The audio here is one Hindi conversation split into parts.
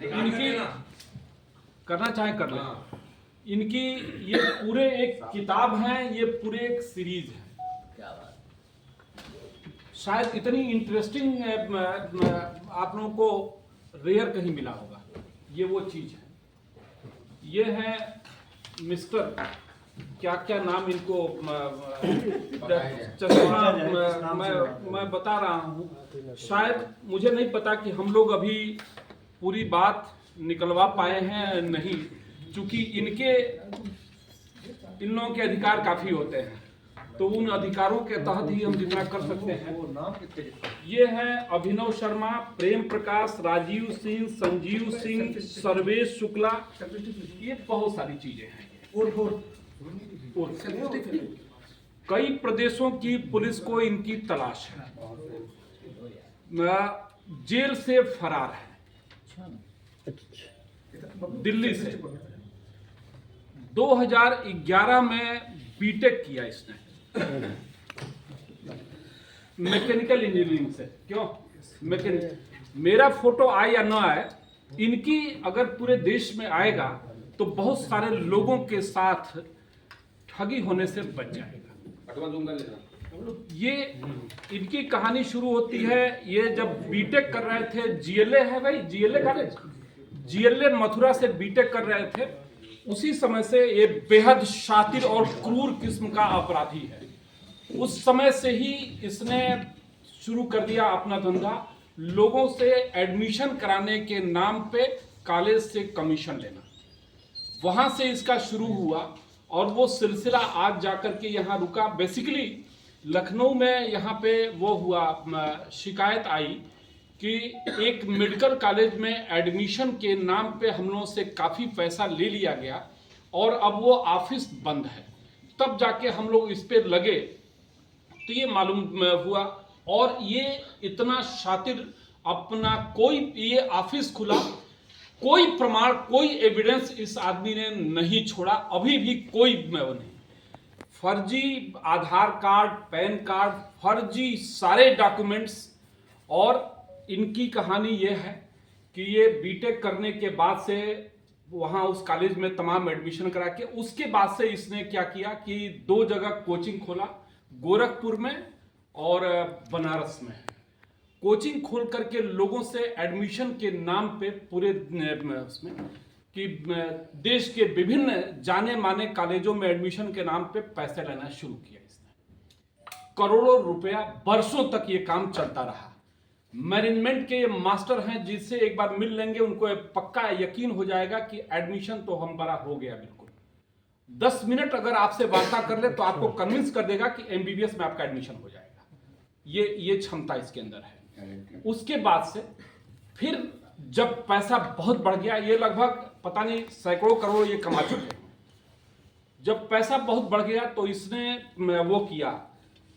इनकी करना चाहे कर लें। इनकी ये पूरे एक किताब है, ये पूरे एक सीरीज है। शायद इतनी इंटरेस्टिंग आप लोगों को रेयर कहीं मिला होगा। ये वो चीज है। ये है मिस्टर क्या क्या नाम इनको चश्मा मैं बता रहा हूँ। शायद मुझे नहीं पता कि हम लोग अभी पूरी बात निकलवा पाए हैं नहीं, क्योंकि इन लोगों के अधिकार काफी होते हैं, तो उन अधिकारों के तहत ही हम जितना कर सकते हैं। ये है अभिनव शर्मा, प्रेम प्रकाश, राजीव सिंह, संजीव सिंह, सर्वेश शुक्ला, ये बहुत सारी चीजें हैं। और कई प्रदेशों की पुलिस को इनकी तलाश है, जेल से फरार है दिल्ली से। 2011 में बीटेक किया इसने मैकेनिकल इंजीनियरिंग से। क्यों मैकेनिकल? मेरा फोटो आए या ना आए, इनकी अगर पूरे देश में आएगा तो बहुत सारे लोगों के साथ ठगी होने से बच जाएगा। ये इनकी कहानी शुरू होती है, ये जब बीटेक कर रहे थे, जीएलए है भाई, जीएलए कॉलेज, जीएलए मथुरा से बीटेक कर रहे थे। उसी समय से ये बेहद शातिर और क्रूर किस्म का अपराधी है। उस समय से ही इसने शुरू कर दिया अपना धंधा, लोगों से एडमिशन कराने के नाम पे कॉलेज से कमीशन लेना। वहां से इसका शुरू हुआ और वो सिलसिला आज जाकर के यहाँ रुका। बेसिकली लखनऊ में यहाँ पे वो हुआ, शिकायत आई कि एक मेडिकल कॉलेज में एडमिशन के नाम पे हम लोगों से काफ़ी पैसा ले लिया गया और अब वो ऑफिस बंद है। तब जाके हम लोग इस पे लगे तो ये मालूम हुआ, और ये इतना शातिर, अपना कोई ये ऑफिस खुला, कोई प्रमाण, कोई एविडेंस इस आदमी ने नहीं छोड़ा, अभी भी कोई वो नहीं। फर्जी आधार कार्ड, पैन कार्ड, फर्जी सारे डॉक्यूमेंट्स। और इनकी कहानी ये है कि ये बीटेक करने के बाद से वहाँ उस कॉलेज में तमाम एडमिशन करा के, उसके बाद से इसने क्या किया कि 2 जगह कोचिंग खोला, गोरखपुर में और बनारस में। कोचिंग खोल करके लोगों से एडमिशन के नाम पे पूरे उसमें कि देश के विभिन्न जाने माने कॉलेजों में एडमिशन के नाम पे पैसे लेना शुरू किया इसने। करोड़ों रुपया, बरसों तक ये काम चलता रहा। मैनेजमेंट के ये मास्टर हैं, जिससे एक बार मिल लेंगे उनको पक्का यकीन हो जाएगा कि एडमिशन तो हमारा हो गया बिल्कुल। 10 मिनट अगर आपसे वार्ता कर ले तो आपको कन्विंस कर देगा कि एमबीबीएस में आपका एडमिशन हो जाएगा। ये क्षमता इसके अंदर है। उसके बाद से फिर जब पैसा बहुत बढ़ गया, ये लगभग पता नहीं सैकड़ों करोड़ ये कमा चुके हैं। जब पैसा बहुत बढ़ गया तो इसने वो किया,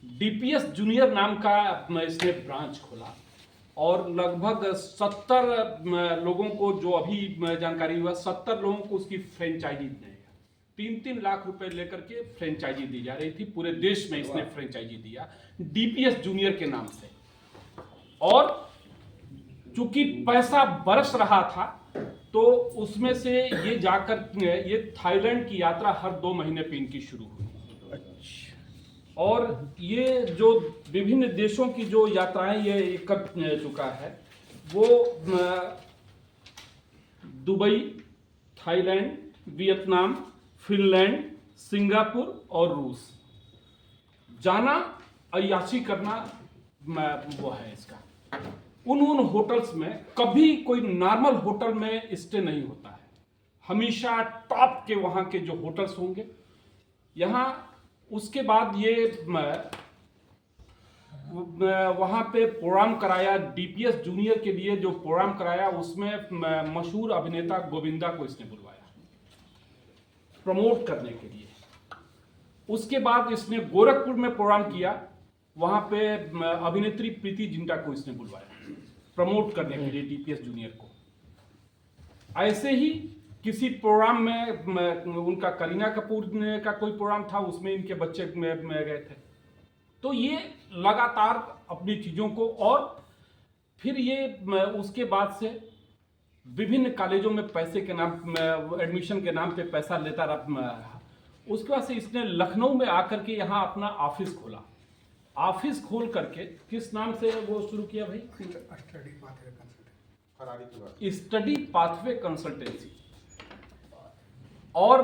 डीपीएस जूनियर नाम का इसने ब्रांच खोला और लगभग 70 लोगों को, जो अभी जानकारी हुआ, 70 लोगों को उसकी फ्रेंचाइजी देगा। 3-3 लाख रुपए लेकर के फ्रेंचाइजी दी जा रही थी पूरे देश में। इसने फ्रेंचाइजी दिया डीपीएस जूनियर के नाम से। और चूंकि पैसा बरस रहा था तो उसमें से ये जाकर ये थाईलैंड की यात्रा हर 2 महीने पे इनकी शुरू हुई। और ये जो विभिन्न देशों की जो यात्राएं ये कर चुका है, वो Dubai, Thailand, Vietnam, Finland, Singapore और रूस जाना, अय्याशी करना वो है इसका। उन होटल्स में कभी कोई नॉर्मल होटल में स्टे नहीं होता है, हमेशा टॉप के वहाँ के जो होटल्स होंगे यहाँ। उसके बाद ये वहाँ पे प्रोग्राम कराया, डीपीएस जूनियर के लिए जो प्रोग्राम कराया उसमें मशहूर अभिनेता गोविंदा को इसने बुलवाया प्रमोट करने के लिए। उसके बाद इसने गोरखपुर में प्रोग्राम किया, वहाँ पे अभिनेत्री प्रीति जिंटा को इसने बुलवाया प्रमोट करने के लिए डीपीएस जूनियर को। ऐसे ही किसी प्रोग्राम में उनका करीना कपूर का कोई प्रोग्राम था, उसमें इनके बच्चे में गए थे। तो ये लगातार अपनी चीज़ों को, और फिर ये उसके बाद से विभिन्न कॉलेजों में पैसे के नाम एडमिशन के नाम पे पैसा लेता रहा। उसके बाद से इसने लखनऊ में आकर के यहाँ अपना ऑफिस खोला। ऑफिस खोल करके किस नाम से वो शुरू किया भाई? Study pathway consultancy. और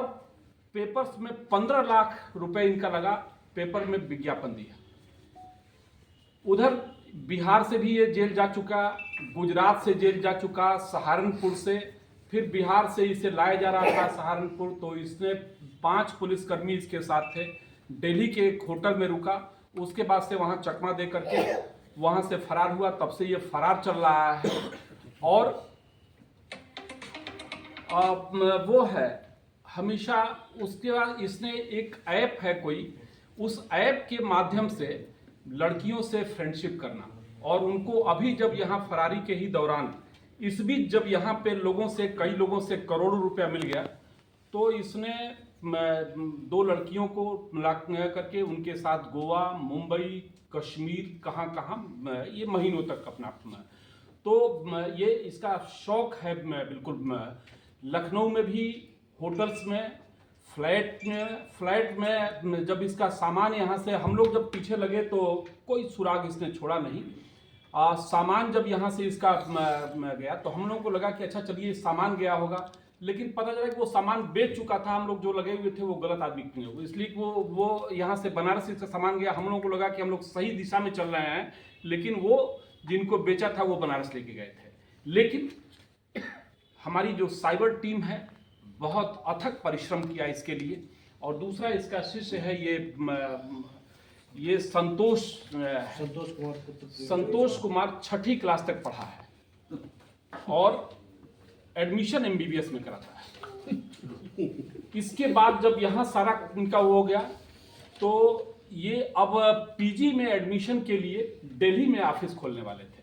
पेपर्स में 15 लाख रुपए इनका लगा, पेपर में विज्ञापन दिया। उधर बिहार से भी ये जेल जा चुका, गुजरात से जेल जा चुका, सहारनपुर से, फिर बिहार से इसे लाया जा रहा था सहारनपुर। तो इसने 5 पुलिसकर्मी इसके साथ थे, दिल्ली के एक होटल में रुका, उसके बाद से वहाँ चकमा दे करके वहाँ से फरार हुआ। तब से ये फरार चल रहा है। और वो है हमेशा। उसके बाद इसने एक ऐप है कोई, उस ऐप के माध्यम से लड़कियों से फ्रेंडशिप करना। और उनको अभी जब यहाँ फरारी के ही दौरान, इस बीच जब यहाँ पे कई लोगों से करोड़ों रुपया मिल गया, तो इसने 2 लड़कियों को मिला करके उनके साथ गोवा, मुंबई, कश्मीर, कहाँ ये महीनों तक अपना तो ये इसका शौक है। बिल्कुल लखनऊ में भी होटल्स में, फ्लैट में जब इसका सामान यहाँ से हम लोग जब पीछे लगे तो कोई सुराग इसने छोड़ा नहीं। सामान जब यहाँ से इसका गया तो हम लोगों को लगा कि अच्छा चलिए सामान गया होगा, लेकिन पता चला कि वो सामान बेच चुका था। हम लोग जो लगे हुए थे वो गलत आदमी थे, इसलिए वो यहाँ से बनारस से सामान गया। हम लोगों को लगा कि हम लोग सही दिशा में चल रहे हैं, लेकिन वो जिनको बेचा था वो बनारस लेके गए थे। लेकिन हमारी जो साइबर टीम है बहुत अथक परिश्रम किया इसके लिए। और दूसरा इसका शिष्य है ये संतोष कुमार 6ठी क्लास तक पढ़ा है और एडमिशन MBBS में कराता है। इसके बाद जब यहाँ सारा इनका वो हो गया तो ये अब PG में एडमिशन के लिए दिल्ली में ऑफिस खोलने वाले थे,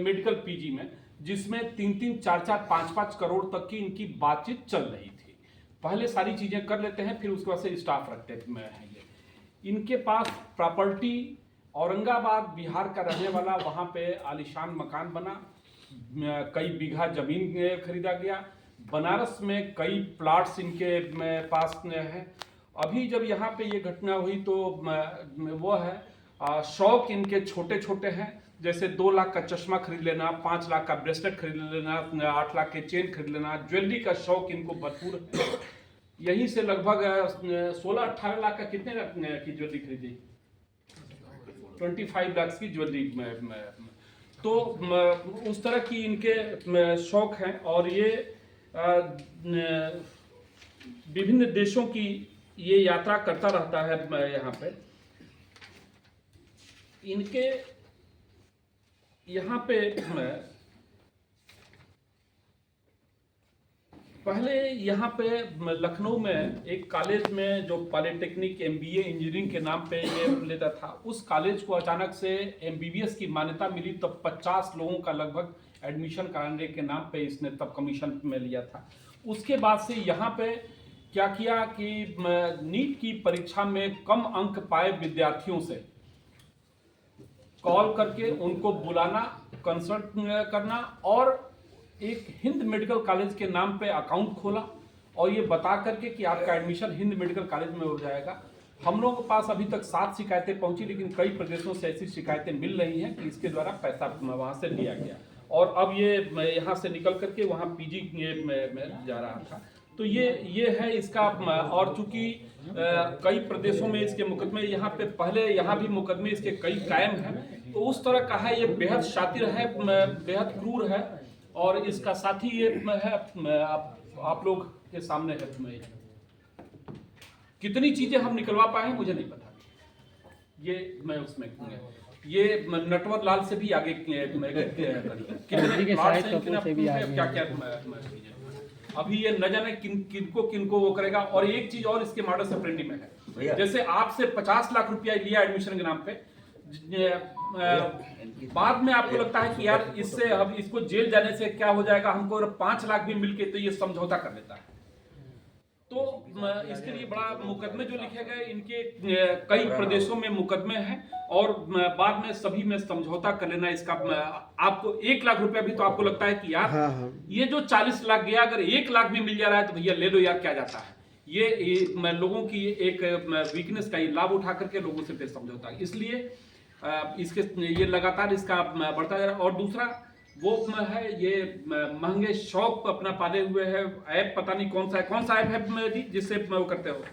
मेडिकल PG में, जिसमें 3-3, 4-4, 5-5 करोड़ तक की इनकी बातचीत चल रही थी। पहले सारी चीजें कर लेते हैं, फिर उसके बाद से स्टाफ रखते हैं। ये इनके पास प्रॉपर्टी औरंगाबाद बिहार का रहने वाला, वहाँ पे आलीशान मकान बना, कई बीघा जमीन खरीदा गया। बनारस में कई प्लाट्स इनके पास है। अभी जब यहाँ पे ये घटना हुई तो वो है शौक इनके छोटे छोटे हैं, जैसे 2 लाख का चश्मा खरीद लेना, 5 लाख का ब्रेसलेट खरीद लेना, 8 लाख के चेन खरीद लेना। ज्वेलरी का शौक इनको भरपूर है। यहीं से लगभग 16-18 लाख का कितने की ज्वेलरी खरीदी? 25 लाख की ज्वेलरी तो उस तरह की इनके शौक हैं। और ये विभिन्न देशों की ये यात्रा करता रहता है। यहाँ पे इनके यहाँ पे पहले यहाँ पे लखनऊ में एक कॉलेज में जो पॉलिटेक्निक MBA इंजीनियरिंग के नाम पे ये लेता था, उस कॉलेज को अचानक से MBBS की मान्यता मिली। तब 50 लोगों का लगभग एडमिशन कराने के नाम पे इसने तब कमीशन में लिया था। उसके बाद से यहाँ पे क्या किया कि नीट की परीक्षा में कम अंक पाए विद्यार्थियों से कॉल करके उनको बुलाना, कंसल्ट करना, और एक हिंद मेडिकल कॉलेज के नाम पे अकाउंट खोला और ये बता करके कि आपका एडमिशन हिंद मेडिकल कॉलेज में हो जाएगा। हम लोगों के पास अभी तक 7 शिकायतें पहुंची, लेकिन कई प्रदेशों से ऐसी शिकायतें मिल रही हैं कि इसके द्वारा पैसा वहां से लिया गया। और अब ये यहाँ से निकल करके वहाँ PG में जा रहा था। तो ये है इसका। और चूंकि कई प्रदेशों में इसके मुकदमे, यहाँ पे पहले यहाँ भी मुकदमे इसके कई कायम हैं, तो उस तरह का है। ये बेहद शातिर है, बेहद क्रूर है। और इसका साथी ये है, आप लोग के सामने है। कितनी चीजें हम निकलवा पाए मुझे नहीं पता। ये मैं उसमें ये नटवर लाल से भी आगे क्या अभी ये न जाने किनको वो करेगा। और एक चीज और इसके मॉडस ऑपरेंडी में है, जैसे आपसे 50 लाख रुपया लिया एडमिशन के नाम पे, बाद में आपको लगता है कि यार इससे अब इसको जेल जाने से क्या हो जाएगा, हमको 5 लाख भी मिलके, तो ये समझौता कर लेता है। तो इसके लिए बड़ा मुकदमे जो लिखे गए, इनके कई प्रदेशों में मुकदमे हैं और बाद में सभी में समझौता कर लेना। इसका आपको 1 लाख रुपया भी तो आपको लगता है कि यार हाँ। ये जो 40 लाख गया, अगर 1 लाख भी मिल जा रहा है तो भैया ले लो यार, क्या जाता है। ये लोगों की एक वीकनेस का ये लाभ उठा करके लोगों से फिर समझौता, इसलिए इसके ये लगातार इसका बढ़ता जा रहा है। और दूसरा वो है ये महंगे शौक अपना पाले हुए है। ऐप पता नहीं कौन सा ऐप है जी जिससे वो करते हो।